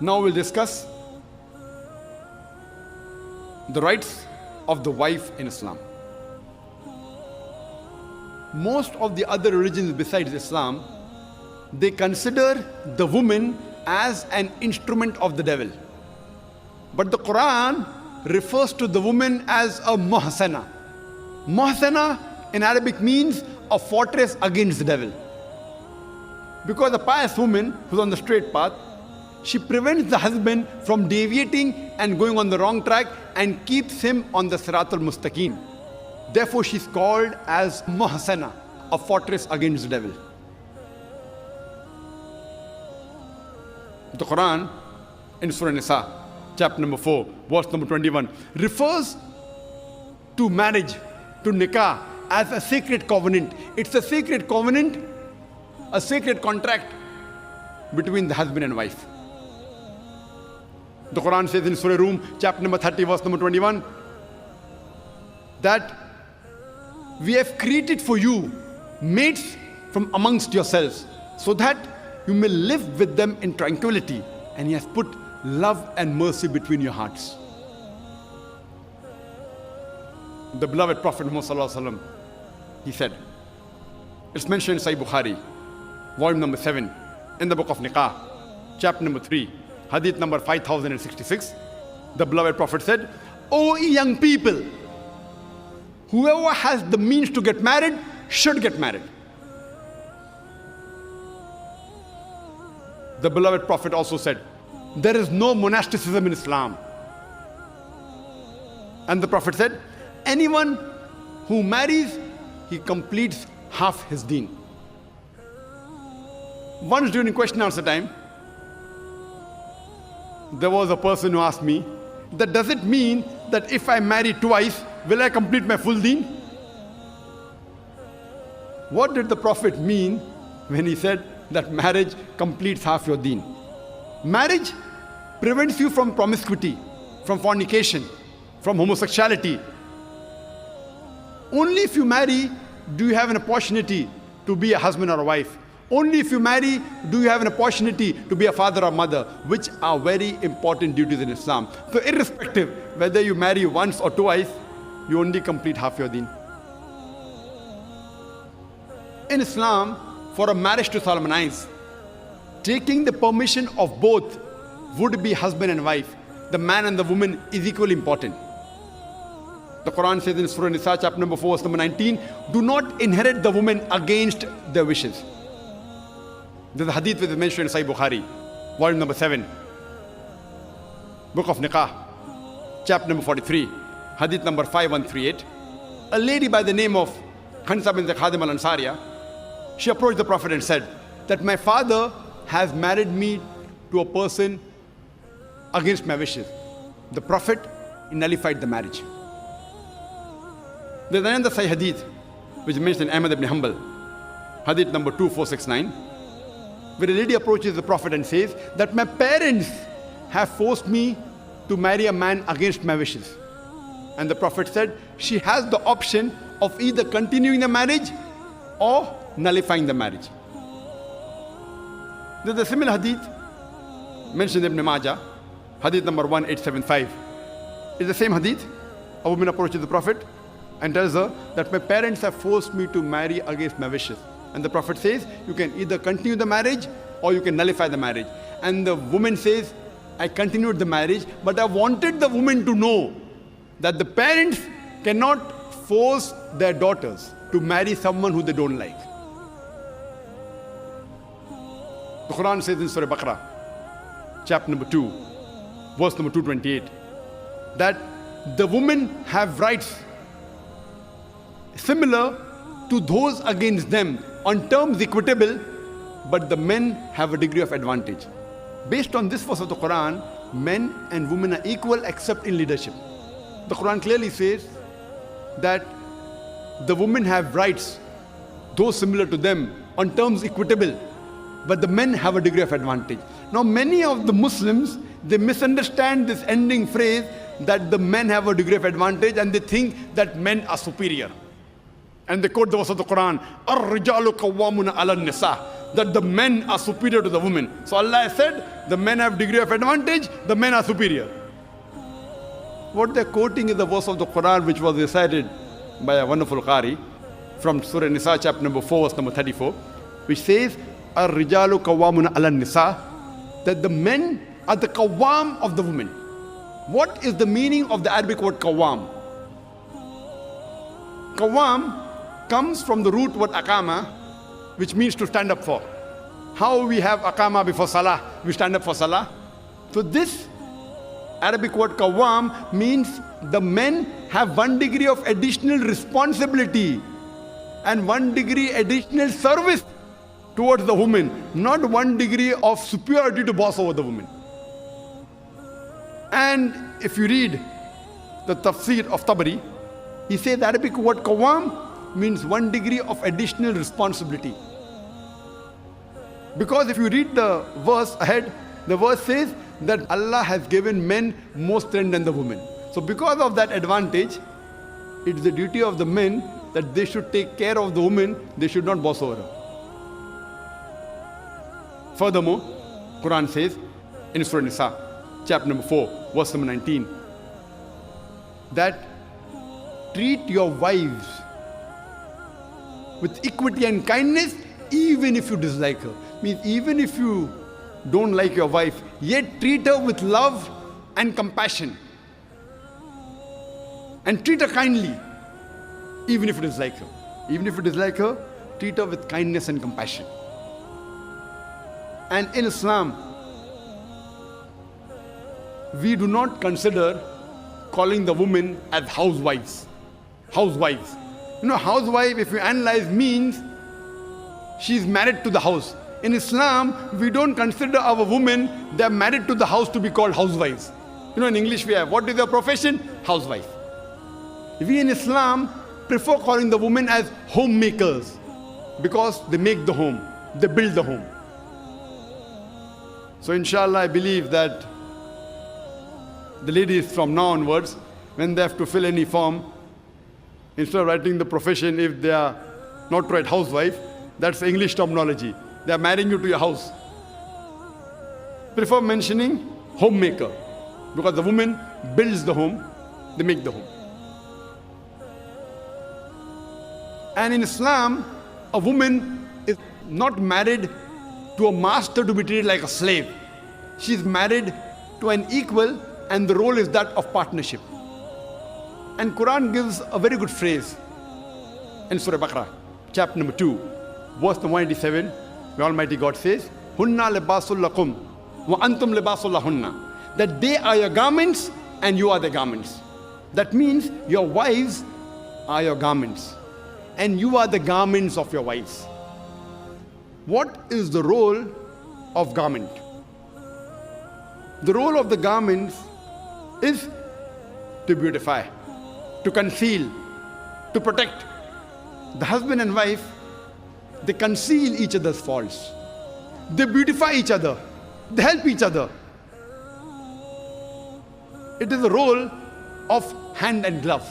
Now we'll discuss the rights of the wife in Islam. Most of the other religions besides Islam, they consider the woman as an instrument of the devil. But the Quran refers to the woman as a muhsana. Muhsana in Arabic means a fortress against the devil. Because a pious woman who's on the straight path, she prevents the husband from deviating and going on the wrong track and keeps him on the Siratul Mustaqim. Therefore, she's called as muhsana, a fortress against the devil. The Quran in Surah Nisa, chapter number 4, verse number 21, refers to marriage, to nikah, as a sacred covenant. It's a sacred covenant, a sacred contract between the husband and wife. The Quran says in Surah Rum, chapter number 30, verse number 21, that we have created for you mates from amongst yourselves, so that you may live with them in tranquility, and He has put love and mercy between your hearts. The beloved Prophet Muhammad, he said, it's mentioned in Sahih Bukhari, volume number 7, in the book of Nikah, chapter number 3, hadith number 5066. The beloved Prophet said, "O young people, whoever has the means to get married should get married." The beloved Prophet also said, there is no monasticism in Islam. And the Prophet said, anyone who marries, he completes half his deen. Once during question answer time, there was a person who asked me, that does it mean that if I marry twice, will I complete my full deen? What did the Prophet mean when he said that marriage completes half your deen? Marriage prevents you from promiscuity, from fornication, from homosexuality. Only if you marry do you have an opportunity to be a husband or a wife. Only if you marry do you have an opportunity to be a father or mother, which are very important duties in Islam. So irrespective whether you marry once or twice, you only complete half your deen. In Islam, for a marriage to solemnize, taking the permission of both would-be husband and wife, the man and the woman, is equally important. The Quran says in Surah Nisa, chapter number 4, verse number 19, do not inherit the woman against their wishes. There's a hadith which is mentioned in Sahih Bukhari, volume number 7, book of Nikah, chapter number 43, hadith number 5138. A lady by the name of Khansa bin Khadim al-Ansariya, she approached the Prophet and said that my father has married me to a person against my wishes. The Prophet nullified the marriage. There's another Sahih hadith which is mentioned in Ahmad ibn Hanbal, hadith number 2469, where a lady approaches the Prophet and says that my parents have forced me to marry a man against my wishes. And the Prophet said she has the option of either continuing the marriage or nullifying the marriage. There's a similar hadith mentioned in Ibn Majah, hadith number 1875. It's the same hadith. A woman approaches the Prophet and tells her that my parents have forced me to marry against my wishes. And the Prophet says, you can either continue the marriage or you can nullify the marriage. And the woman says, I continued the marriage, but I wanted the woman to know that the parents cannot force their daughters to marry someone who they don't like. The Quran says in Surah Baqarah, chapter number 2, verse number 228, that the women have rights similar to those against them on terms equitable, but the men have a degree of advantage. Based on this verse of the Quran, men and women are equal except in leadership. The Quran clearly says that the women have rights, those similar to them, on terms equitable, but the men have a degree of advantage. Now many of the Muslims, they misunderstand this ending phrase that the men have a degree of advantage, and they think that men are superior. And they quote the verse of the Quran, "Ar-rijalu qawwamuna 'ala an-nisa." that the men are superior to the women. So Allah has said, the men have degree of advantage, the men are superior. What they're quoting is the verse of the Quran which was recited by a wonderful Qari from Surah Nisa chapter number 4 verse number 34, which says, Ar-rijalu qawwamuna 'ala nisa, that the men are the qawwam of the women. What is the meaning of the Arabic word qawwam? Qawwam comes from the root word aqama, which means to stand up for. How we have aqama before salah, we stand up for salah. So this Arabic word qawwam means the men have 1 degree of additional responsibility and 1 degree additional service towards the woman, not 1 degree of superiority to boss over the woman. And if you read the tafsir of Tabari, he says the Arabic word qawwam means 1 degree of additional responsibility. Because if you read the verse ahead, the verse says that Allah has given men more strength than the women. So because of that advantage, it is the duty of the men that they should take care of the woman, they should not boss over her. Furthermore, Quran says in Surah Nisa, chapter number 4, verse number 19, that treat your wives with equity and kindness even if you dislike her. Means even if you don't like your wife, yet treat her with love and compassion. And treat her kindly, even if you dislike her. Even if you dislike her, treat her with kindness and compassion. And in Islam, we do not consider calling the women as housewives. Housewives. You know, housewife, if you analyze, means she's married to the house. In Islam, we don't consider our women, they're married to the house, to be called housewives. You know, in English we have, what is their profession? Housewife. We in Islam prefer calling the women as homemakers because they make the home, they build the home. So inshallah, I believe that the ladies from now onwards, when they have to fill any form, instead of writing the profession, if they are not to write housewife, that's the English terminology. They are marrying you to your house. Prefer mentioning homemaker, because the woman builds the home, they make the home. And in Islam, a woman is not married to a master to be treated like a slave. She is married to an equal, and the role is that of partnership. And Quran gives a very good phrase in Surah Baqarah, chapter number 2, verse number 187, where Almighty God says, Hunna libasul lakum wa antum libasul lahunna. That they are your garments and you are the garments. That means your wives are your garments and you are the garments of your wives. What is the role of garment? The role of the garments is to beautify, to conceal, to protect. The husband and wife, they conceal each other's faults. They beautify each other. They help each other. It is the role of hand and glove.